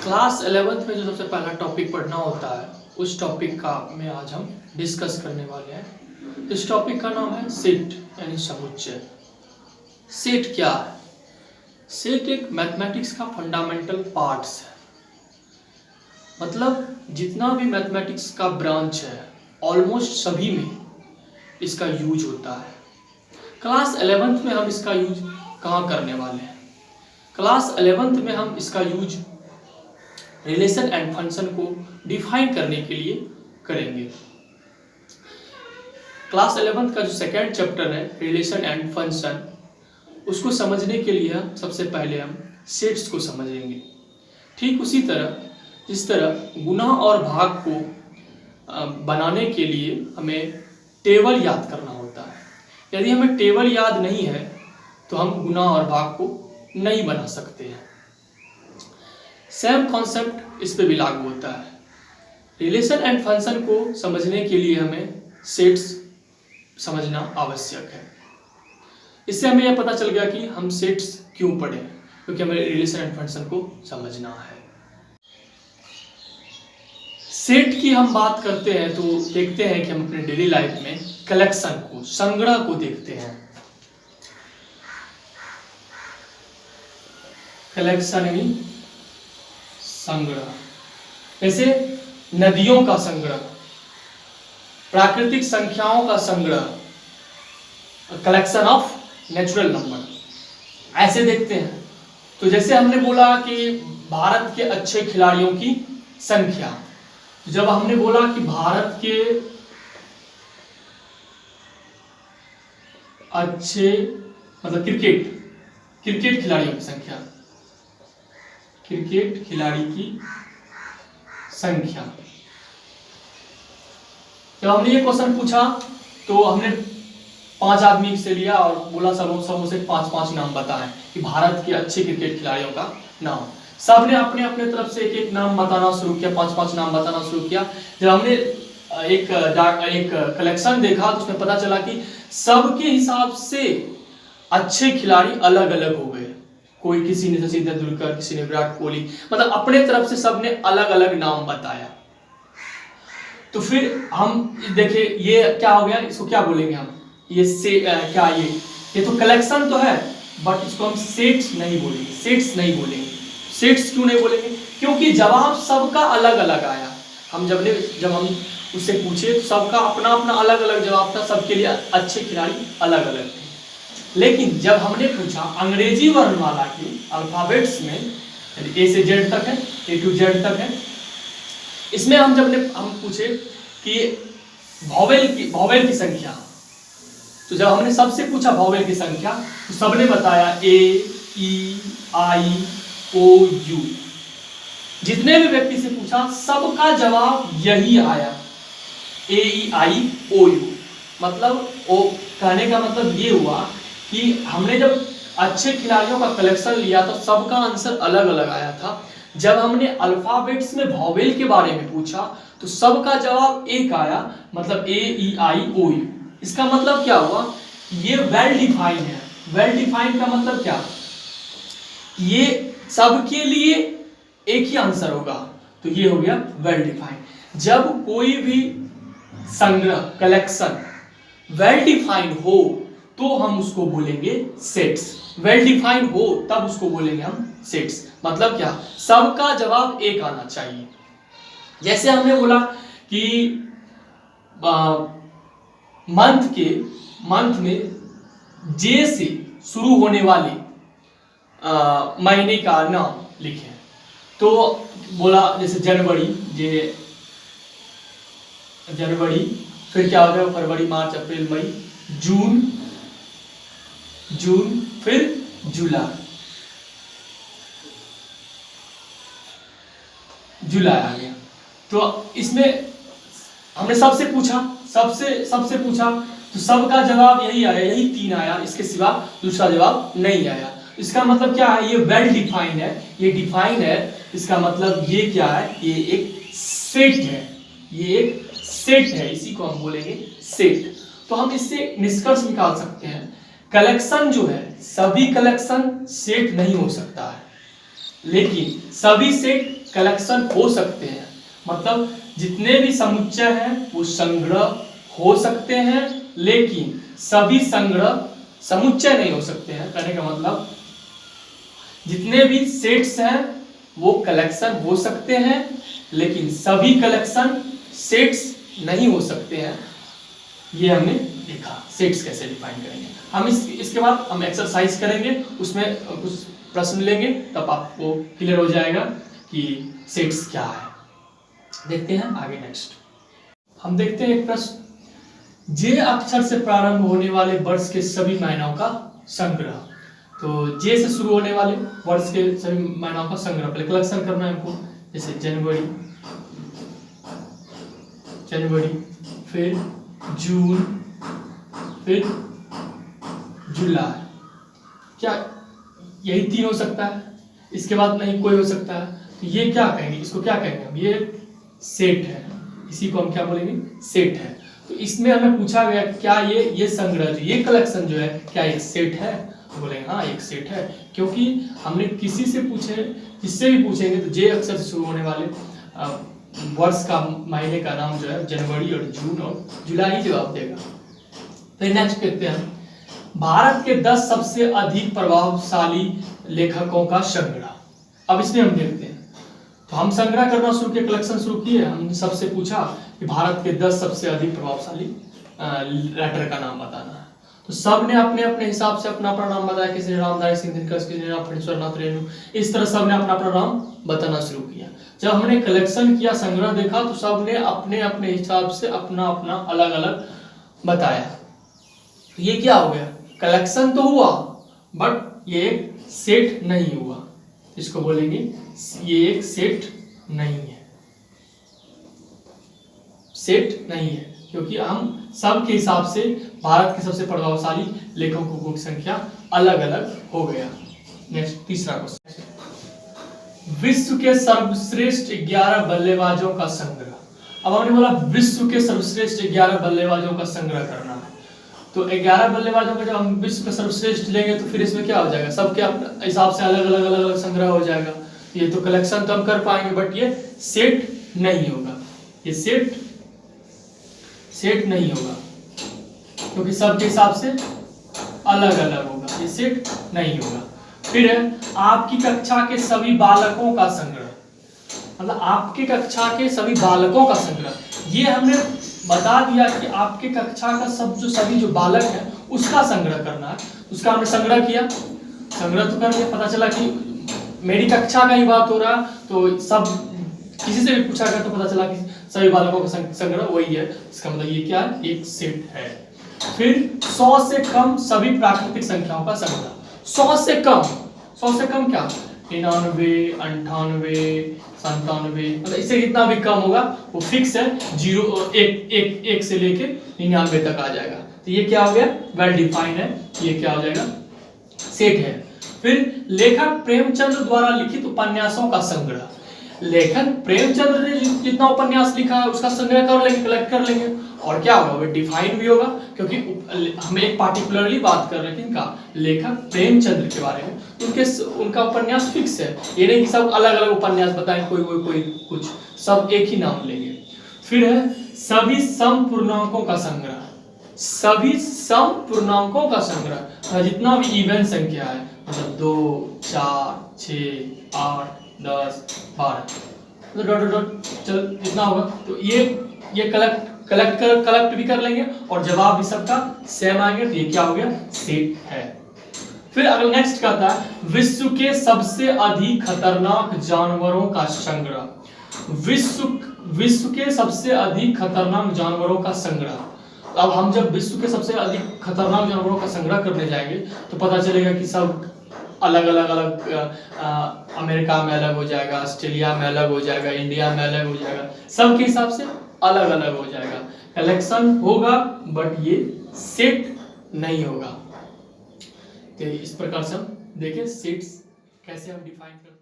Class 11th में जो सबसे पहला टॉपिक पढ़ना होता है उस टॉपिक का में आज हम डिस्कस करने वाले हैं। इस टॉपिक का नाम है सेट यानी समुच्चय। सेट क्या है? सेट एक मैथमेटिक्स का फंडामेंटल पार्ट्स है। मतलब जितना भी मैथमेटिक्स का ब्रांच है ऑलमोस्ट सभी में इसका यूज होता है। क्लास 11th में हम इसका यूज कहाँ करने वाले हैं? क्लास 11th में हम इसका यूज रिलेशन एंड फंक्शन को डिफाइन करने के लिए करेंगे। क्लास 11th का जो सेकेंड चैप्टर है रिलेशन एंड फंक्शन, उसको समझने के लिए सबसे पहले हम सेट्स को समझेंगे। ठीक उसी तरह जिस तरह गुणा और भाग को बनाने के लिए हमें टेबल याद करना होता है। यदि हमें टेबल याद नहीं है तो हम गुणा और भाग को नहीं बना सकते हैं। सेम कॉन्सेप्ट इस पे भी लागू होता है। रिलेशन एंड फंक्शन को समझने के लिए हमें सेट्स समझना आवश्यक है। इससे हमें यह पता चल गया कि हम सेट्स क्यों पढ़ें, क्योंकि हमें रिलेशन एंड फंक्शन को समझना है। सेट की हम बात करते हैं तो देखते हैं कि हम अपने डेली लाइफ में कलेक्शन को, संग्रह को देखते हैं। कलेक्शन यानी संग्रह, जैसे नदियों का संग्रह, प्राकृतिक संख्याओं का संग्रह, कलेक्शन ऑफ नेचुरल नंबर, ऐसे देखते हैं। तो जैसे हमने बोला कि भारत के अच्छे खिलाड़ियों की संख्या, जब हमने बोला कि भारत के अच्छे मतलब क्रिकेट खिलाड़ियों की संख्या, क्रिकेट खिलाड़ी की संख्या, जब हमने ये क्वेश्चन पूछा तो हमने 5 आदमी से लिया और बोला सबों से 5-5 नाम बताएं कि भारत के अच्छे क्रिकेट खिलाड़ियों का नाम। सब ने अपने अपने तरफ से एक नाम बताना शुरू किया, 5-5 नाम बताना शुरू किया। जब हमने एक कलेक्शन देखा तो उसमें पता चला कि सबके हिसाब से अच्छे खिलाड़ी अलग अलग हो गए। कोई किसी ने सचिन तेंदुलकर, किसी ने विराट कोहली, मतलब अपने तरफ से सबने अलग अलग नाम बताया। तो फिर हम देखे ये क्या हो गया, इसको क्या बोलेंगे हम? ये तो कलेक्शन तो है, बट इसको हम सेट्स नहीं बोलेंगे। सेट्स क्यों नहीं बोलेंगे? क्योंकि जवाब सबका अलग अलग आया। जब हम उससे पूछे तो सबका अपना अपना अलग अलग जवाब था, सबके लिए अच्छे खिलाड़ी अलग अलग थे। लेकिन जब हमने पूछा अंग्रेजी वर्णमाला के अल्फाबेट्स में, ए से जेड तक है, ए टू जेड तक है, इसमें हम पूछे कि वॉवेल की संख्या, तो जब हमने सबसे पूछा वॉवेल की संख्या तो सबने बताया ए, ई, आई, ओ, यू। जितने भी व्यक्ति से पूछा सबका जवाब यही आया, ए, ई, आई, ओ, यू। मतलब ओ कहने का मतलब ये हुआ कि हमने जब अच्छे खिलाड़ियों का कलेक्शन लिया तो सबका आंसर अलग अलग आया था। जब हमने अल्फाबेट्स में वॉवेल के बारे में पूछा तो सबका जवाब एक आया, मतलब ए, ई, आई, ओ, यू। इसका मतलब क्या हुआ? ये वेल डिफाइंड है। वेल डिफाइंड का मतलब क्या? ये सबके लिए एक ही आंसर होगा, तो ये हो गया वेल डिफाइंड। जब कोई भी संग्रह, कलेक्शन वेल डिफाइंड हो तो हम उसको बोलेंगे सेट्स। वेल डिफाइंड हो तब उसको बोलेंगे हम सेट्स। मतलब क्या? सबका जवाब एक आना चाहिए। जैसे हमने बोला कि मंथ में जे से शुरू होने वाले महीने का नाम लिखें, तो बोला जैसे जनवरी, फिर क्या होगा? फरवरी, मार्च, अप्रैल, मई, जून, फिर जुलाई आ गया। तो इसमें हमने सबसे पूछा तो सबका जवाब यही आया, यही 3 आया, इसके सिवा दूसरा जवाब नहीं आया। इसका मतलब क्या है? ये वेल डिफाइंड है, ये डिफाइंड है। इसका मतलब ये क्या है? ये एक सेट है, इसी को हम बोलेंगे सेट। तो हम इससे निष्कर्ष निकाल सकते हैं, कलेक्शन जो है, सभी कलेक्शन सेट नहीं हो सकता है, लेकिन सभी सेट कलेक्शन हो सकते हैं, मतलब जितने भी समुच्चय हैं वो संग्रह हो सकते हैं, लेकिन सभी संग्रह समुच्चय नहीं हो सकते हैं। कहने का मतलब जितने भी सेट्स हैं वो कलेक्शन हो सकते हैं, लेकिन सभी कलेक्शन सेट्स नहीं हो सकते हैं। ये हमने देखा सेट्स कैसे डिफाइन करेंगे। हम इसके बाद हम एक्सरसाइज करेंगे, उसमें कुछ प्रश्न लेंगे, तब आपको क्लियर हो जाएगा कि सेट्स क्या है। देखते हैं आगे नेक्स्ट। हम देखते हैं एक प्रश्न, जे अक्षर से प्रारंभ होने वाले वर्ष के सभी महीनों का संग्रह। तो जे से शुरू होने वाले वर्ष के सभी महीनों का संग्रह पहले कलेक्शन करना है हमको। जैसे जनवरी, फिर जून, फिर जुलाई, क्या यही 3 हो सकता है? इसके बाद नहीं कोई हो सकता है। तो ये क्या कहेंगे, इसको क्या कहेंगे हम? ये सेट है, इसी को हम क्या बोलेंगे? सेट है। तो इसमें हमें पूछा गया क्या ये संग्रह जो ये कलेक्शन जो है क्या एक सेट है? तो बोलेंगे हाँ एक सेट है, क्योंकि हमने किसी से पूछे, जिससे भी पूछेंगे तो जे अक्षर से शुरू होने वाले वर्ष का महीने का नाम जो है जनवरी और जून और जुलाई जवाब देगा। फिर नेक्स्ट देखते हैं, भारत के 10 सबसे अधिक प्रभावशाली लेखकों का संग्रह। अब इसमें हम देखते हैं, तो हम संग्रह करना शुरू किए, कलेक्शन शुरू किए। हमने सबसे पूछा कि भारत के 10 सबसे अधिक प्रभावशाली राइटर का नाम बताना है। तो सब ने अपने अपने हिसाब से अपना अपना नाम बताया। किसी ने रामधारी सिंह दिनकर, किसी ने फणीश्वरनाथ रेणु, इस तरह सब ने अपना अपना नाम बताना शुरू किया। जब हमने कलेक्शन किया, संग्रह देखा, तो सब ने अपने अपने हिसाब से अपना अपना अलग अलग बताया। ये क्या हो गया? कलेक्शन तो हुआ बट ये एक सेट नहीं हुआ। इसको बोलेंगे ये एक सेट नहीं है, सेट नहीं है, क्योंकि हम सब के हिसाब से भारत के सबसे प्रभावशाली लेखकों की संख्या अलग अलग हो गया। नेक्स्ट तीसरा क्वेश्चन, विश्व के सर्वश्रेष्ठ 11 बल्लेबाजों का संग्रह। अब हमने बोला विश्व के सर्वश्रेष्ठ 11 बल्लेबाजों का संग्रह करना है। तो 11 बल्लेबाजों का जब हम विश्व का सर्वश्रेष्ठ लेंगे तो फिर इसमें क्या हो जाएगा? सबके अपने हिसाब से अलग अलग अलग अलग संग्रह हो जाएगा। ये तो कलेक्शन तो हम कर पाएंगे, बट ये सेट नहीं होगा। ये सेट नहीं होगा, क्योंकि सबके हिसाब से अलग अलग होगा। ये सेट नहीं होगा। फिर है आपकी कक्षा के सभी बालकों का संग्रह, मतलब आपके कक्षा के सभी बालकों का संग्रह। ये हमने बता दिया कि आपके कक्षा का सभी जो बालक है उसका संग्रह करना है। उसका हमने संग्रह किया, संग्रह तो कर लिया, पता चला कि मेरी कक्षा का ही बात हो रहा, तो सब किसी से भी पूछा गया तो पता चला कि सभी बालकों का संग्रह वही है। इसका मतलब ये क्या है? एक सेट है। फिर 100 से कम सभी प्राकृतिक संख्याओं का संग्रह। 100 से कम क्या? 99, 98, 97, मतलब इससे कितना भी कम होगा वो फिक्स है। 0, 1 से लेके 99 तक आ जाएगा। तो ये क्या हो गया? वेल डिफाइंड है। ये क्या हो जाएगा? सेट है। फिर लेखक प्रेमचंद्र द्वारा लिखित उपन्यासों का संग्रह। लेखक प्रेमचंद्र ने जितना उपन्यास लिखा है उसका संग्रह कर लेंगे, कलेक्ट कर लेंगे। और क्या होगा? वो डिफाइन भी होगा, क्योंकि हम एक पार्टिकुलरली बात कर रहे हैं किनका? लेखक प्रेमचंद्र के बारे में। उनका उपन्यास फिक्स है, ये नहीं कि सब अलग अलग उपन्यास बताएं, कोई कुछ, सब एक ही नाम लेंगे। फिर है सभी समपूर्णांकों का संग्रह। सभी समपूर्णांकों का संग्रह, जितना भी इवन संख्या है, मतलब 2, 4, 6, 8, 10, 12, मतलब चल जितना होगा, तो ये कलेक्ट भी कर लेंगे और जवाब भी सबका सेम आएंगे। तो ये क्या हो गया? सेट है। फिर अगला नेक्स्ट कहता है विश्व के सबसे अधिक खतरनाक जानवरों का संग्रह। विश्व के सबसे अधिक खतरनाक जानवरों का संग्रह। अब हम जब विश्व के सबसे अधिक खतरनाक जानवरों का संग्रह करने जाएंगे तो पता चलेगा कि सब अलग अमेरिका में अलग हो जाएगा, ऑस्ट्रेलिया में अलग हो जाएगा, इंडिया में अलग हो जाएगा, सबके हिसाब से अलग अलग हो जाएगा। कलेक्शन होगा बट ये सेट नहीं होगा। तो इस प्रकार से हम देखें सेट्स कैसे हम डिफाइन करते हैं।